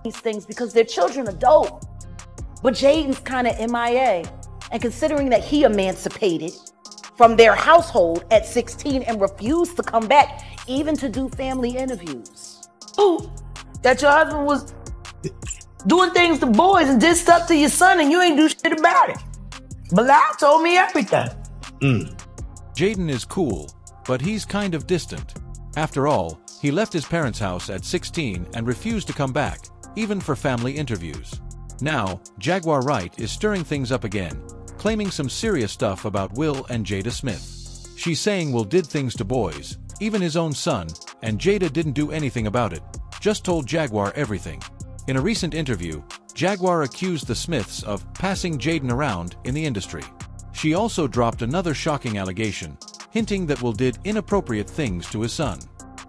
these things because their children are dope. But Jaden's kind of MIA. And considering that he emancipated from their household at 16 and refused to come back even to do family interviews. Ooh, that your husband was doing things to boys and did stuff to your son and you ain't do shit about it. Bilal told me everything. Jaden is cool, but he's kind of distant. After all, he left his parents' house at 16 and refused to come back, even for family interviews. Now, Jaguar Wright is stirring things up again, claiming some serious stuff about Will and Jada Smith. She's saying Will did things to boys, even his own son, and Jada didn't do anything about it, just told Jaguar everything. In a recent interview, Jaguar accused the Smiths of passing Jaden around in the industry. She also dropped another shocking allegation, hinting that Will did inappropriate things to his son.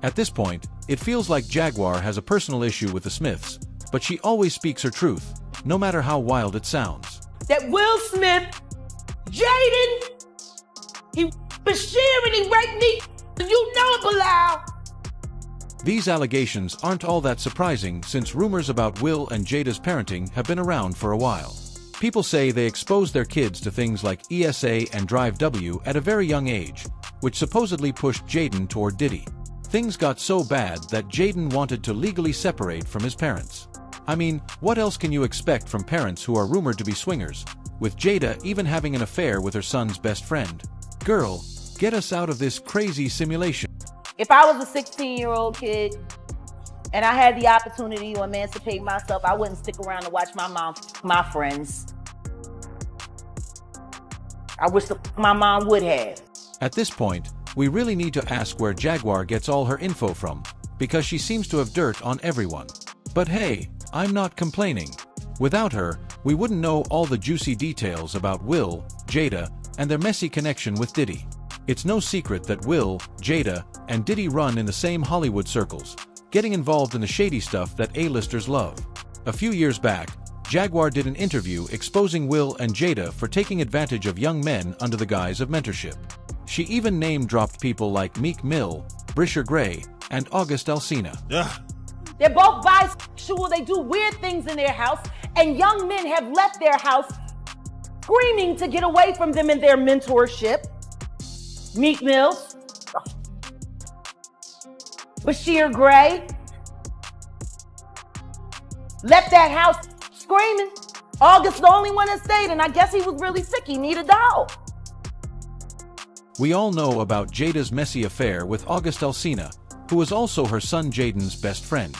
At this point, it feels like Jaguar has a personal issue with the Smiths, but she always speaks her truth, no matter how wild it sounds. That Will Smith, Jaden, he Bashir and he raped me, you know it, Bilal. These allegations aren't all that surprising since rumors about Will and Jada's parenting have been around for a while. People say they exposed their kids to things like ESA and Drive W at a very young age, which supposedly pushed Jaden toward Diddy. Things got so bad that Jaden wanted to legally separate from his parents. I mean, what else can you expect from parents who are rumored to be swingers, with Jada even having an affair with her son's best friend? Girl, get us out of this crazy simulation. If I was a 16-year-old kid and I had the opportunity to emancipate myself, I wouldn't stick around to watch my mom, my friends. I wish my mom would have. At this point, we really need to ask where Jaguar gets all her info from, because she seems to have dirt on everyone. But hey, I'm not complaining. Without her, we wouldn't know all the juicy details about Will, Jada, and their messy connection with Diddy. It's no secret that Will, Jada, and Diddy run in the same Hollywood circles, getting involved in the shady stuff that A-listers love. A few years back, Jaguar did an interview exposing Will and Jada for taking advantage of young men under the guise of mentorship. She even name-dropped people like Meek Mill, Brisha Gray, and August Alsina. They're both bisexual, they do weird things in their house, and young men have left their house screaming to get away from them in their mentorship. Meek Mill, Bashir Gray, left that house screaming. August the only one that stayed, and I guess he was really sick, he needed a dog. We all know about Jada's messy affair with August Alsina, who was also her son Jaden's best friend.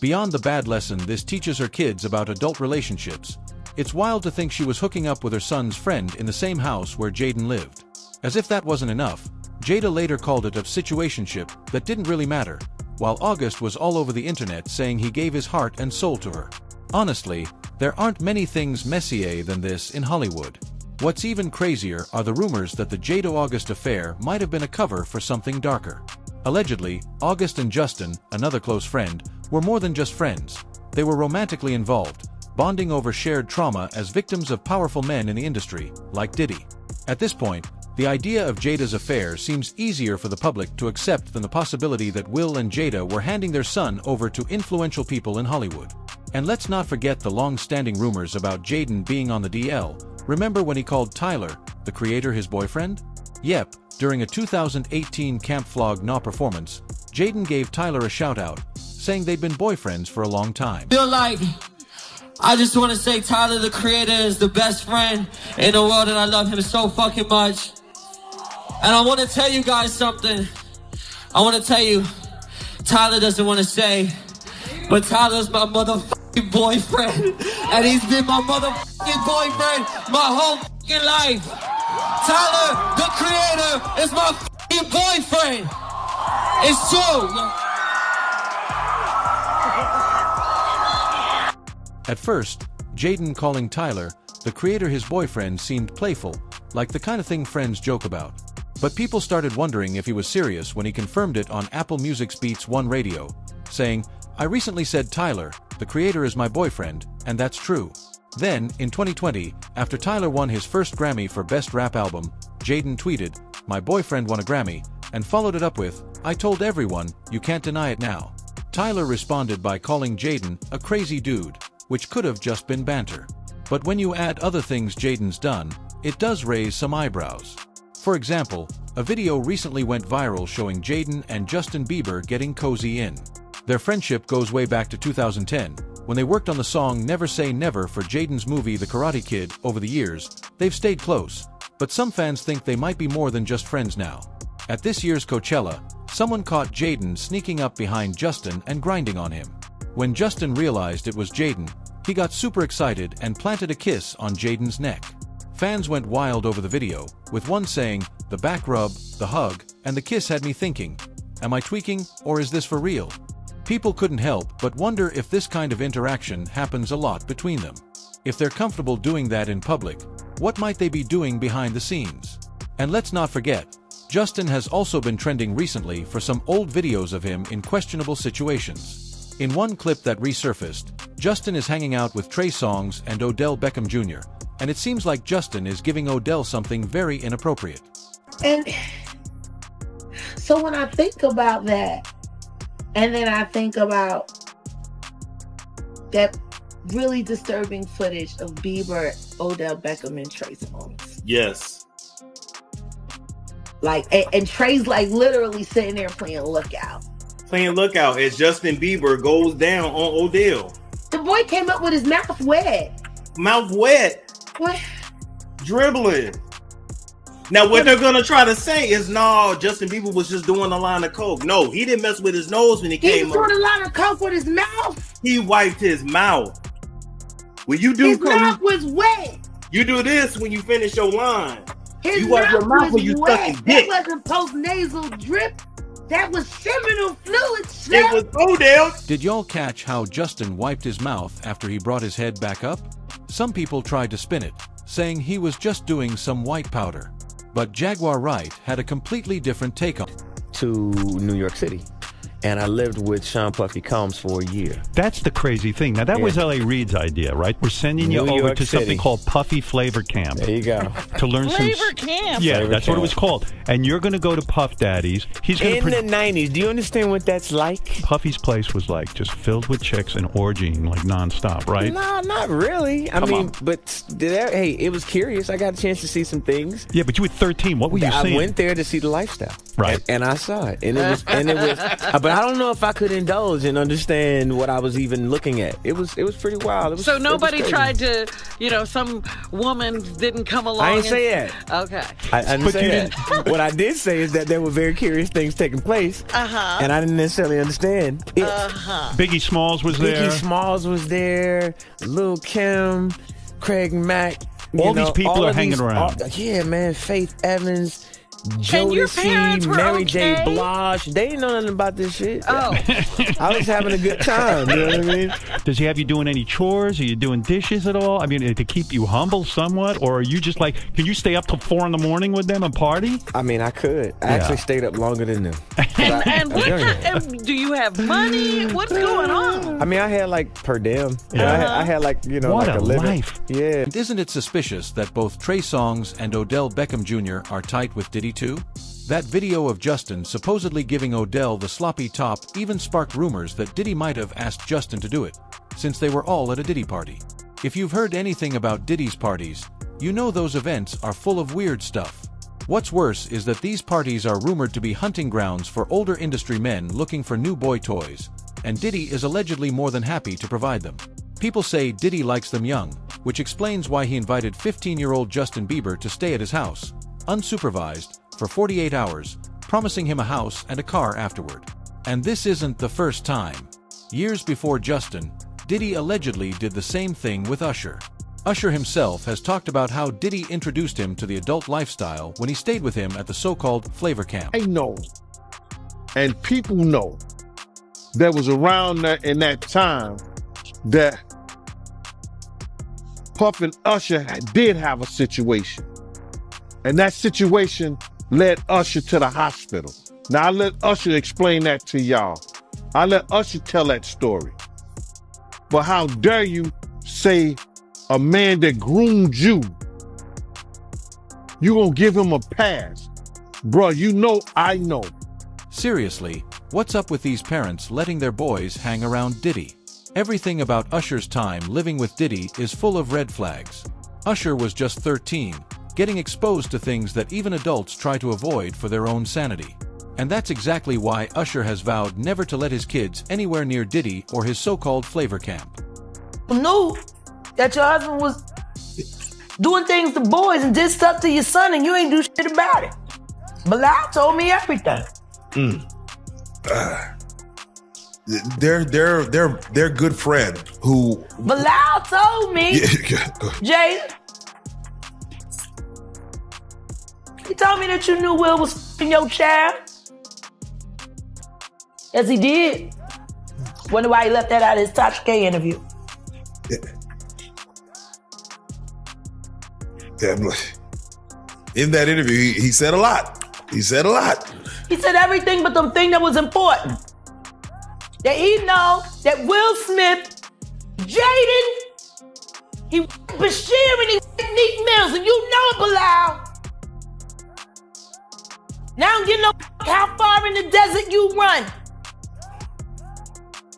Beyond the bad lesson this teaches her kids about adult relationships, it's wild to think she was hooking up with her son's friend in the same house where Jaden lived. As if that wasn't enough, Jada later called it a situationship that didn't really matter, while August was all over the internet saying he gave his heart and soul to her. Honestly, there aren't many things messier than this in Hollywood. What's even crazier are the rumors that the Jada-August affair might have been a cover for something darker. Allegedly, August and Justin, another close friend, were more than just friends. They were romantically involved, bonding over shared trauma as victims of powerful men in the industry, like Diddy. At this point, the idea of Jada's affair seems easier for the public to accept than the possibility that Will and Jada were handing their son over to influential people in Hollywood. And let's not forget the long-standing rumors about Jaden being on the DL. Remember when he called Tyler, the creator, his boyfriend? Yep, during a 2018 Camp Flog Gnaw performance, Jaden gave Tyler a shout-out, saying they'd been boyfriends for a long time. I just want to say Tyler, the creator, is the best friend in the world, and I love him so fucking much. And I want to tell you guys something. I want to tell you, Tyler doesn't want to say, but Tyler's my motherfucking boyfriend. And he's been my motherfucking boyfriend my whole fucking life. Tyler, the creator, is my fucking boyfriend. It's true. At first, Jaden calling Tyler, the creator, his boyfriend seemed playful, like the kind of thing friends joke about. But people started wondering if he was serious when he confirmed it on Apple Music's Beats One radio, saying, "I recently said Tyler, the creator, is my boyfriend, and that's true." Then, in 2020, after Tyler won his first Grammy for Best Rap Album, Jaden tweeted, "My boyfriend won a Grammy," and followed it up with, "I told everyone, you can't deny it now." Tyler responded by calling Jaden a crazy dude, which could have just been banter. But when you add other things Jaden's done, it does raise some eyebrows. For example, a video recently went viral showing Jaden and Justin Bieber getting cozy in. Their friendship goes way back to 2010, when they worked on the song Never Say Never for Jaden's movie The Karate Kid. Over the years, they've stayed close, but some fans think they might be more than just friends now. At this year's Coachella, someone caught Jaden sneaking up behind Justin and grinding on him. When Justin realized it was Jaden, he got super excited and planted a kiss on Jaden's neck. Fans went wild over the video, with one saying, "The back rub, the hug, and the kiss had me thinking, am I tweaking, or is this for real?" People couldn't help but wonder if this kind of interaction happens a lot between them. If they're comfortable doing that in public, what might they be doing behind the scenes? And let's not forget, Justin has also been trending recently for some old videos of him in questionable situations. In one clip that resurfaced, Justin is hanging out with Trey Songz and Odell Beckham Jr., and it seems like Justin is giving Odell something very inappropriate. And so when I think about that, and then I think about that really disturbing footage of Bieber, Odell Beckham, and Trey Songz. Yes. Like, and Trey's like literally sitting there playing lookout. Playing lookout as Justin Bieber goes down on Odell. The boy came up with his mouth wet. Mouth wet. What? Dribbling. Now, what they're going to try to say is, no, Justin Bieber was just doing a line of coke. No, he didn't mess with his nose when he came was up. doing a line of coke with his mouth. He wiped his mouth. When you do his mouth was wet. You do this when you finish your line. His you wipe your mouth when you sucking dick. That wasn't post-nasal drip. That was seminal fluid. It was Odell. Did y'all catch how Justin wiped his mouth after he brought his head back up? Some people tried to spin it, saying he was just doing some white powder. But Jaguar Wright had a completely different take on it. To New York City. And I lived with Sean Puffy Combs for a year. That's the crazy thing. Now, that was L.A. Reid's idea, right? We're sending you over to something called Puffy Flavor Camp. There you go. To learn Flavor Camp. Yeah, Flavor that's Camp. what it was called. And you're going to go to Puff Daddy's. He's going in the 90s. Do you understand what that's like? Puffy's place was like just filled with chicks and orgying like nonstop, right? No, not really. I mean, but hey, it was curious. I got a chance to see some things. Yeah, but you were 13. What were you seeing? I went there to see the lifestyle. Right. And I saw it. And it was but I don't know if I could indulge and understand what I was even looking at. It was pretty wild. So nobody tried to, some woman didn't come along. I didn't say that. Okay. I didn't say that. What I did say is that there were very curious things taking place. And I didn't necessarily understand it. Biggie Smalls was there. Biggie Smalls was there. Lil' Kim, Craig Mack. All these people are hanging around. Yeah, man. Faith Evans. And your parents Jodeci, were Mary okay? J. Blige. They didn't know nothing about this shit. Oh. I was having a good time. You know what I mean? Does he have you doing any chores? Are you doing dishes at all? I mean, to keep you humble somewhat? Or are you just like, can you stay up till 4 in the morning with them and party? I mean, I could. I actually stayed up longer than them. And do you have money? What's going on? I mean, I had like per diem. I had like, what like a living. life. Yeah. And isn't it suspicious that both Trey Songz and Odell Beckham Jr. are tight with Diddy too? That video of Justin supposedly giving Odell the sloppy top even sparked rumors that Diddy might have asked Justin to do it, since they were all at a Diddy party. If you've heard anything about Diddy's parties, you know those events are full of weird stuff. What's worse is that these parties are rumored to be hunting grounds for older industry men looking for new boy toys, and Diddy is allegedly more than happy to provide them. People say Diddy likes them young, which explains why he invited 15-year-old Justin Bieber to stay at his house, unsupervised, for 48 hours, promising him a house and a car afterward. And this isn't the first time. Years before Justin, Diddy allegedly did the same thing with Usher. Usher himself has talked about how Diddy introduced him to the adult lifestyle when he stayed with him at the so-called Flavor Camp. I know, and people know, that was around in that time that Puff and Usher did have a situation. And that situation led Usher to the hospital. Now, I let Usher explain that to y'all. I let Usher tell that story. But how dare you say a man that groomed you, you gonna give him a pass? Bruh, you know I know. Seriously, What's up with these parents letting their boys hang around Diddy? Everything about Usher's time living with Diddy is full of red flags. Usher was just 13, getting exposed to things that even adults try to avoid for their own sanity. And that's exactly why Usher has vowed never to let his kids anywhere near Diddy or his so-called flavor camp. Knew that your husband was doing things to boys and did stuff to your son and you ain't do shit about it. Bilal told me everything. They're good friend who Bilal told me. Jaden. He told me that you knew Will was f***ing your child. Yes, he did. Wonder why he left that out of his Tasha K interview. In that interview, he said a lot. He said a lot. He said everything but the thing that was important. That he know that Will Smith, Jaden, he Bashir and he Neat Mills, and you know it, Bilal. Now I don't give no how far in the desert you run.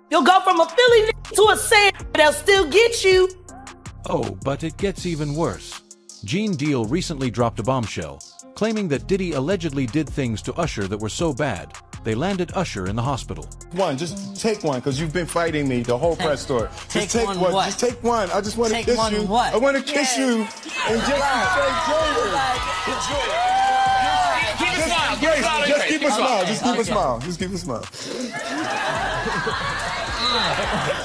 You'll go from a Philly to a sand, but they'll still get you. Oh, but it gets even worse. Gene Deal recently dropped a bombshell, claiming that Diddy allegedly did things to Usher that were so bad, they landed Usher in the hospital. Just take one, because you've been fighting me the whole press tour. Just take one. What? Just take one. I just want to kiss you. What? I want to kiss you. And just keep a smile. Just keep a smile. Just keep a smile.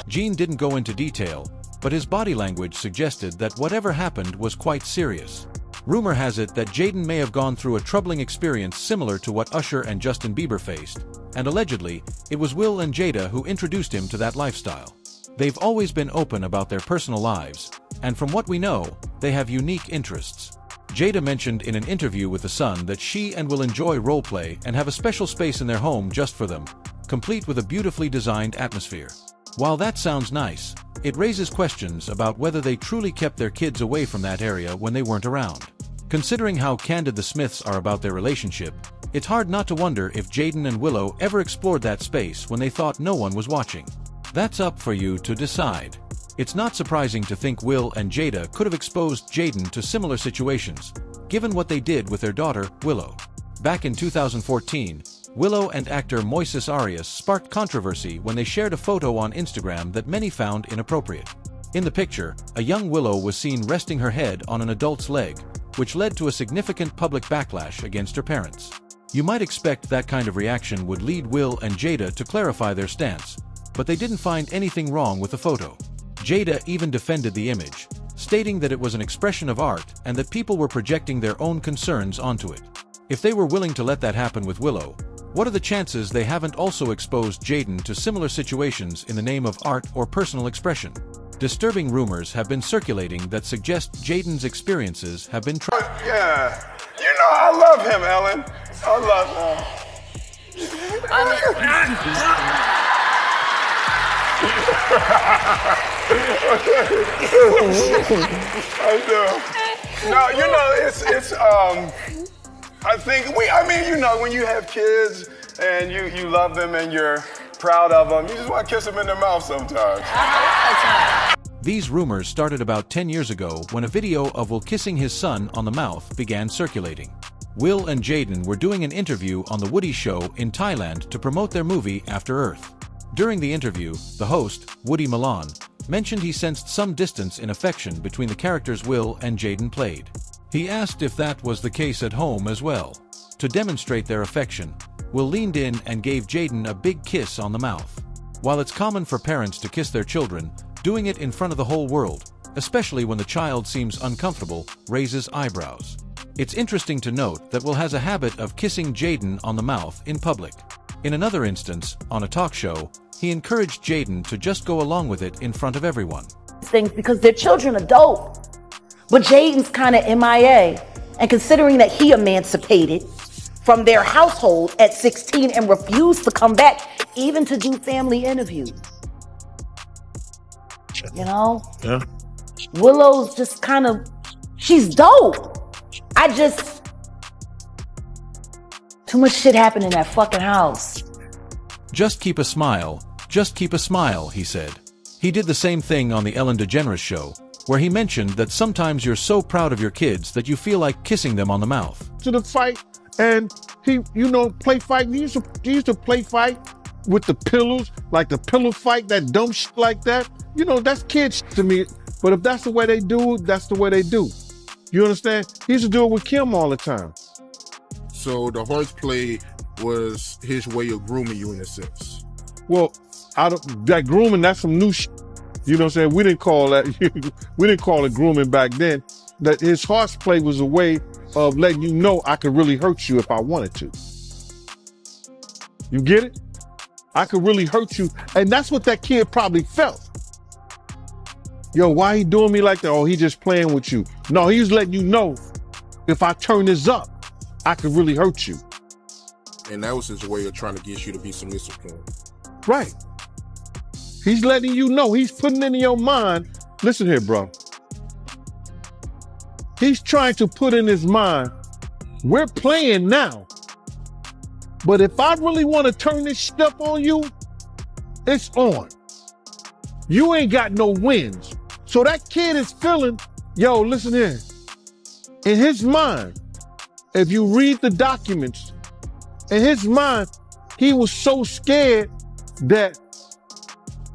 Gene didn't go into detail, but his body language suggested that whatever happened was quite serious. Rumor has it that Jaden may have gone through a troubling experience similar to what Usher and Justin Bieber faced, and allegedly, it was Will and Jada who introduced him to that lifestyle. They've always been open about their personal lives, and from what we know, they have unique interests. Jada mentioned in an interview with The Sun that she and will enjoy roleplay and have a special space in their home just for them, complete with a beautifully designed atmosphere. While that sounds nice, it raises questions about whether they truly kept their kids away from that area when they weren't around. Considering how candid the Smiths are about their relationship, it's hard not to wonder if Jaden and Willow ever explored that space when they thought no one was watching. That's up for you to decide. It's not surprising to think Will and Jada could have exposed Jaden to similar situations, given what they did with their daughter, Willow. Back in 2014, Willow and actor Moises Arias sparked controversy when they shared a photo on Instagram that many found inappropriate. In the picture, a young Willow was seen resting her head on an adult's leg, which led to a significant public backlash against her parents. You might expect that kind of reaction would lead Will and Jada to clarify their stance, but they didn't find anything wrong with the photo. Jada even defended the image, stating that it was an expression of art and that people were projecting their own concerns onto it. If they were willing to let that happen with Willow, what are the chances they haven't also exposed Jaden to similar situations in the name of art or personal expression? Disturbing rumors have been circulating that suggest Jaden's experiences have been Yeah, you know I love him, Ellen. I love him. I do. No, you know, it's I think you know, when you have kids and you love them and you're proud of them, you just want to kiss them in the mouth sometimes. These rumors started about 10 years ago when a video of Will kissing his son on the mouth began circulating. Will and Jaden were doing an interview on The Woody Show in Thailand to promote their movie After Earth. During the interview, the host, Woody Milan, mentioned he sensed some distance in affection between the characters Will and Jaden played. He asked if that was the case at home as well. To demonstrate their affection, Will leaned in and gave Jaden a big kiss on the mouth. While it's common for parents to kiss their children, doing it in front of the whole world, especially when the child seems uncomfortable, raises eyebrows. It's interesting to note that Will has a habit of kissing Jaden on the mouth in public. In another instance, on a talk show, he encouraged Jaden to just go along with it in front of everyone. Things because their children are dope. But Jaden's kind of MIA. And considering that he emancipated from their household at 16 and refused to come back even to do family interviews. You know? Yeah. Willow's just kind of, she's dope. Too much shit happened in that fucking house. Just keep a smile, he said. He did the same thing on the Ellen DeGeneres show, where he mentioned that sometimes you're so proud of your kids that you feel like kissing them on the mouth. To the fight, and he, play fight. He used to play fight with the pillows, like the pillow fight, that dumb shit like that. That's kid shit to me. But if that's the way they do, that's the way they do. You understand? He used to do it with Kim all the time. So the horseplay was his way of grooming you in a sense. Well, that grooming, that's some new shit. You know what I'm saying? We didn't call it grooming back then. That his horseplay was a way of letting you know I could really hurt you if I wanted to. You get it? I could really hurt you. And that's what that kid probably felt. Yo, why he doing me like that? Oh, he just playing with you. No, he was letting you know, if I turn this up, I could really hurt you. And that was his way of trying to get you to be submissive to him. Right. He's letting you know. He's putting in your mind. Listen here, bro. He's trying to put in his mind, we're playing now. But if I really want to turn this shit up on you, it's on. You ain't got no wins. So that kid is feeling, yo, listen here. In his mind, if you read the documents, in his mind, he was so scared that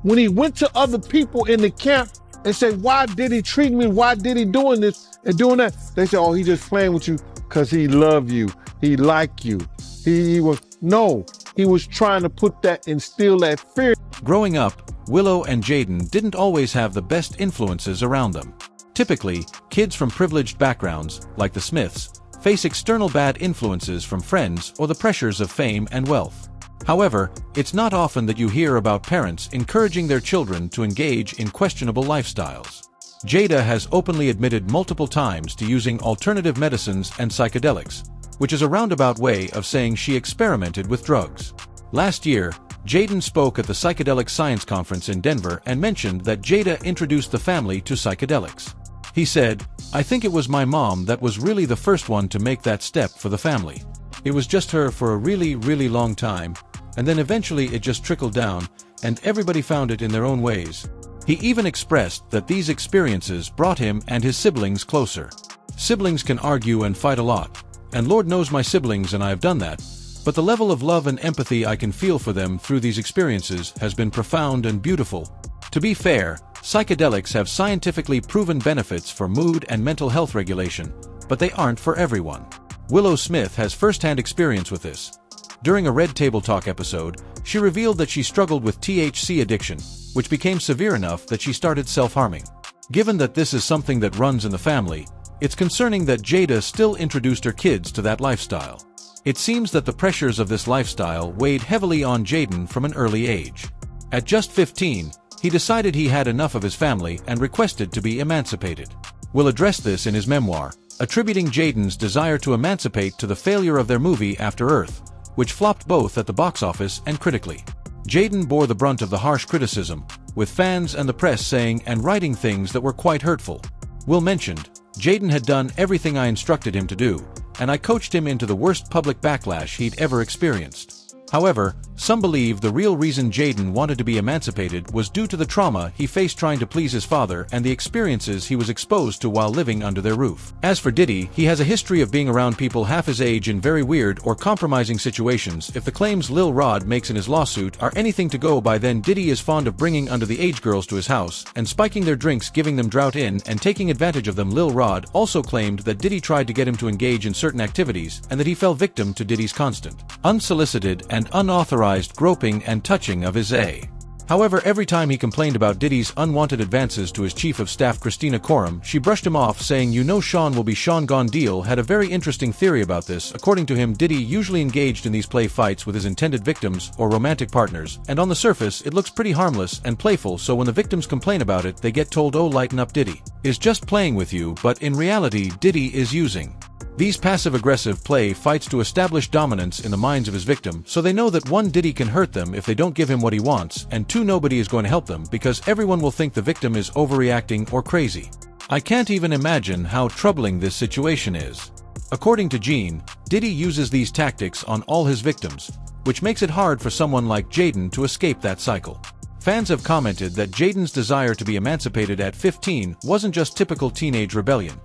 when he went to other people in the camp and said, why did he treat me? Why did he doing this and doing that? They said, oh, he just playing with you because he love you. He like you. He was trying to instill that fear. Growing up, Willow and Jaden didn't always have the best influences around them. Typically, kids from privileged backgrounds, like the Smiths, face external bad influences from friends or the pressures of fame and wealth. However, it's not often that you hear about parents encouraging their children to engage in questionable lifestyles. Jada has openly admitted multiple times to using alternative medicines and psychedelics, which is a roundabout way of saying she experimented with drugs. Last year, Jaden spoke at the Psychedelic Science Conference in Denver and mentioned that Jada introduced the family to psychedelics. He said, I think it was my mom that was really the first one to make that step for the family. It was just her for a really, really long time, and then eventually it just trickled down, and everybody found it in their own ways. He even expressed that these experiences brought him and his siblings closer. Siblings can argue and fight a lot, and Lord knows my siblings and I have done that, but the level of love and empathy I can feel for them through these experiences has been profound and beautiful. To be fair, psychedelics have scientifically proven benefits for mood and mental health regulation, but they aren't for everyone. Willow Smith has first-hand experience with this. During a Red Table Talk episode, she revealed that she struggled with THC addiction, which became severe enough that she started self-harming. Given that this is something that runs in the family, it's concerning that Jada still introduced her kids to that lifestyle. It seems that the pressures of this lifestyle weighed heavily on Jaden from an early age. At just 15, he decided he had enough of his family and requested to be emancipated. We'll address this in his memoir, attributing Jaden's desire to emancipate to the failure of their movie After Earth, which flopped both at the box office and critically. Jaden bore the brunt of the harsh criticism, with fans and the press saying and writing things that were quite hurtful. Will mentioned, Jaden had done everything I instructed him to do, and I coached him into the worst public backlash he'd ever experienced. However, some believe the real reason Jaden wanted to be emancipated was due to the trauma he faced trying to please his father and the experiences he was exposed to while living under their roof. As for Diddy, he has a history of being around people half his age in very weird or compromising situations. If the claims Lil Rod makes in his lawsuit are anything to go by, then Diddy is fond of bringing underage girls to his house and spiking their drinks, giving them drought in and taking advantage of them. Lil Rod also claimed that Diddy tried to get him to engage in certain activities and that he fell victim to Diddy's constant, unsolicited and unauthorized groping and touching of his A. However, every time he complained about Diddy's unwanted advances to his chief of staff Christina Coram, she brushed him off, saying, "You know Sean will be Sean gone." Deal had a very interesting theory about this. According to him, Diddy usually engaged in these play fights with his intended victims or romantic partners, and on the surface it looks pretty harmless and playful, so when the victims complain about it they get told, "Oh, lighten up, Diddy is just playing with you," but in reality Diddy is using these passive-aggressive play fights to establish dominance in the minds of his victim, so they know that 1, Diddy can hurt them if they don't give him what he wants, and 2, nobody is going to help them because everyone will think the victim is overreacting or crazy. I can't even imagine how troubling this situation is. According to Gene, Diddy uses these tactics on all his victims, which makes it hard for someone like Jaden to escape that cycle. Fans have commented that Jaden's desire to be emancipated at 15 wasn't just typical teenage rebellion.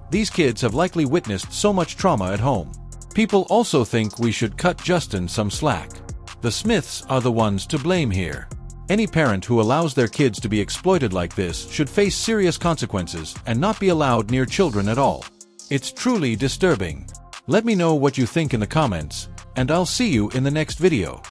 These kids have likely witnessed so much trauma at home. People also think we should cut Justin some slack. The Smiths are the ones to blame here. Any parent who allows their kids to be exploited like this should face serious consequences and not be allowed near children at all. It's truly disturbing. Let me know what you think in the comments, and I'll see you in the next video.